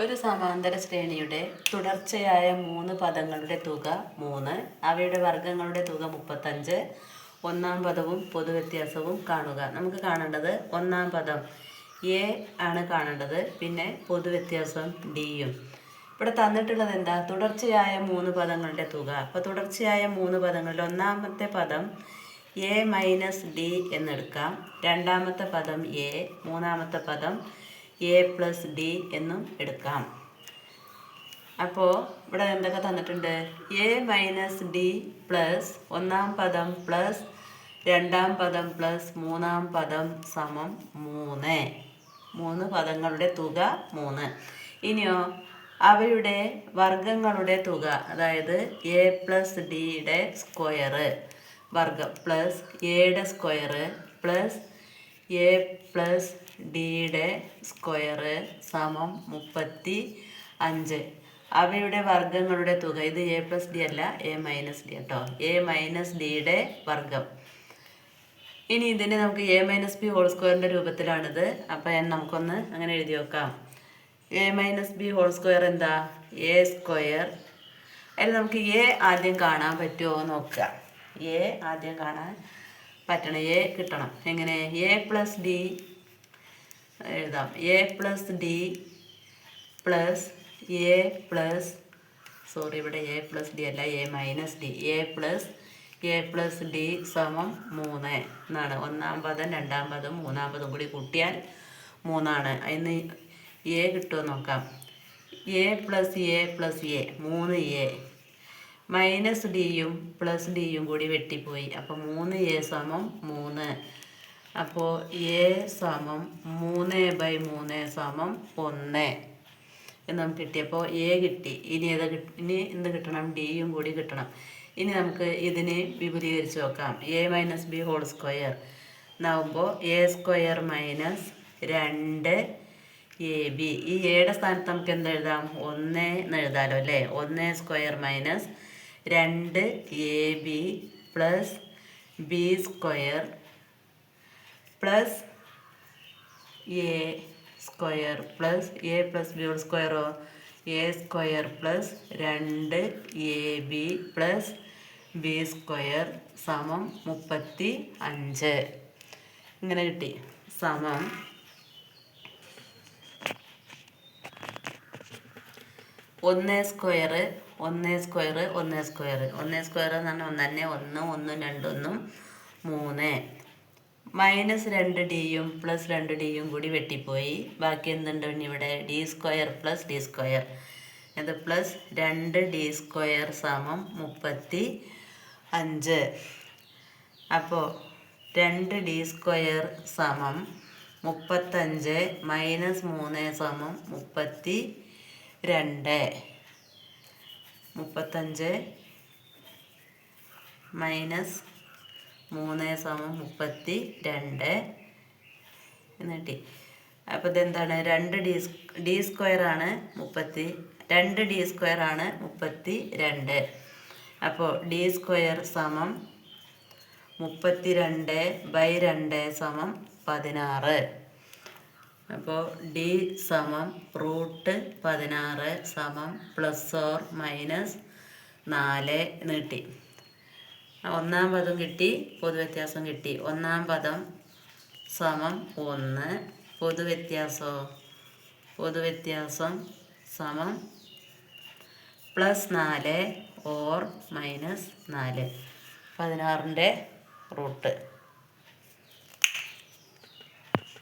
ഒരു സമാന്തര ശ്രേണിയുടെ തുടർച്ചയായ 3 പദങ്ങളുടെ തുക 3, അവയുടെ വർഗ്ഗങ്ങളുടെ തുക 35. ഒന്നാം പദവും പൊതുവ്യത്യാസവും കാണുക. നമുക്ക് കാണേണ്ടത് ഒന്നാം പദം എ ആണ് കാണേണ്ടത്, പിന്നെ പൊതുവ്യത്യാസം ഡിയും. ഇവിടെ തന്നിട്ടുള്ളത് എന്താ? തുടർച്ചയായ 3 പദങ്ങളുടെ തുക. അപ്പോൾ തുടർച്ചയായ 3 പദങ്ങളിൽ ഒന്നാമത്തെ പദം എ മൈനസ് ഡി എന്നെടുക്കാം, രണ്ടാമത്തെ പദം എ, മൂന്നാമത്തെ പദം എ പ്ലസ് ഡി എന്നും എടുക്കാം. അപ്പോൾ ഇവിടെ എന്തൊക്കെ തന്നിട്ടുണ്ട്? എ മൈനസ് ഡി പ്ലസ് ഒന്നാം പദം പ്ലസ് രണ്ടാം പദം പ്ലസ് മൂന്നാം പദം സമം 3. 3 പദങ്ങളുടെ തുക 3. ഇനിയോ അവയുടെ വർഗ്ഗങ്ങളുടെ തുക, അതായത് എ പ്ലസ് ഡിയുടെ സ്ക്വയർ വർഗ്ഗം പ്ലസ് എയുടെ സ്ക്വയർ പ്ലസ് എ പ്ലസ് ഡിയുടെ സ്ക്വയർ സമം 35. അവയുടെ വർഗ്ഗങ്ങളുടെ തുക, ഇത് എ പ്ലസ് ഡി അല്ല, എ മൈനസ് ഡി കേട്ടോ, എ മൈനസ് ഡിയുടെ വർഗ്ഗം. ഇനി ഇതിനെ നമുക്ക് എ മൈനസ് ബി ഹോൾ സ്ക്വയറിൻ്റെ രൂപത്തിലാണിത്. അപ്പം നമുക്കൊന്ന് അങ്ങനെ എഴുതി വെക്കാം. A minus B whole square എന്താ? A square. അതിൽ നമുക്ക് എ ആദ്യം കാണാൻ പറ്റുമോ നോക്കുക. എ ആദ്യം കാണാൻ പറ്റണം, എ കിട്ടണം. എങ്ങനെ? എ പ്ലസ് ഡി എഴുതാം. A plus D plus A plus ഇവിടെ എ പ്ലസ് ഡി അല്ല, A minus D. A plus D സമം 3 എന്നാണ്. ഒന്നാം പദം രണ്ടാം പദം മൂന്നാം പദം കൂടി കൂട്ടിയാൽ 3 ആണ്. അതിന് എ കിട്ടുമോ നോക്കാം. A plus A plus A 3a, minus ഡിയും പ്ലസ് ഡിയും കൂടി വെട്ടിപ്പോയി. അപ്പോൾ 3a സമം 3. അപ്പോൾ എ സമം 3/3 സമം 1 എന്ന് നമുക്ക് കിട്ടിയപ്പോൾ എ കിട്ടി. ഇനി എന്ത് കിട്ടണം? ഡിയും കൂടി കിട്ടണം. ഇനി നമുക്ക് ഇതിനെ വിപുലീകരിച്ച് നോക്കാം. A minus B whole square എന്നാകുമ്പോൾ എ സ്ക്വയർ മൈനസ് 2ab. ഈ എയുടെ സ്ഥാനത്ത് നമുക്ക് എന്തെഴുതാം? 1 എന്ന് എഴുതാമല്ലോ അല്ലേ. 1 square minus 2ab plus B square plus A square plus A plus B whole സ്ക്വയറോ A square plus 2ab plus B square സമം 35. ഇങ്ങനെ കിട്ടി. സമം 1 സ്ക്വയർ 1 സ്ക്വയർ 1 സ്ക്വയർ 1 സ്ക്വയർ എന്ന് പറഞ്ഞാൽ 1 തന്നെ. 1 1 2 3. മൈനസ് 2ഡിയും പ്ലസ് 2ഡിയും കൂടി വെട്ടിപ്പോയി. ബാക്കി എന്തുണ്ട് ഇവിടെ? D square plus D square. ഇത് പ്ലസ് 2d സ്ക്വയർ സമം 35. അപ്പോൾ 2d സ്ക്വയർ സമം 35 മൈനസ് 3 സമം 32. 35 മൈനസ് 3 സമം 32 എന്ന് കിട്ടി. അപ്പോൾ ഇതെന്താണ്? 2d സ്ക്വയർ ആണ് 2d സ്ക്വയർ ആണ് 32. അപ്പോൾ ഡി സ്ക്വയർ സമം 32/2 സമം 16. അപ്പോൾ ഡി സമം √16 സമം പ്ലസ് ഓർ മൈനസ് 4 എന്ന് കിട്ടി. ഒന്നാം പദം കിട്ടി, പൊതുവ്യത്യാസം കിട്ടി. ഒന്നാം പദം സമം 1, പൊതുവ്യത്യാസം സമം പ്ലസ് 4 ഓർ മൈനസ് 4. 16ൻ്റെ റൂട്ട്.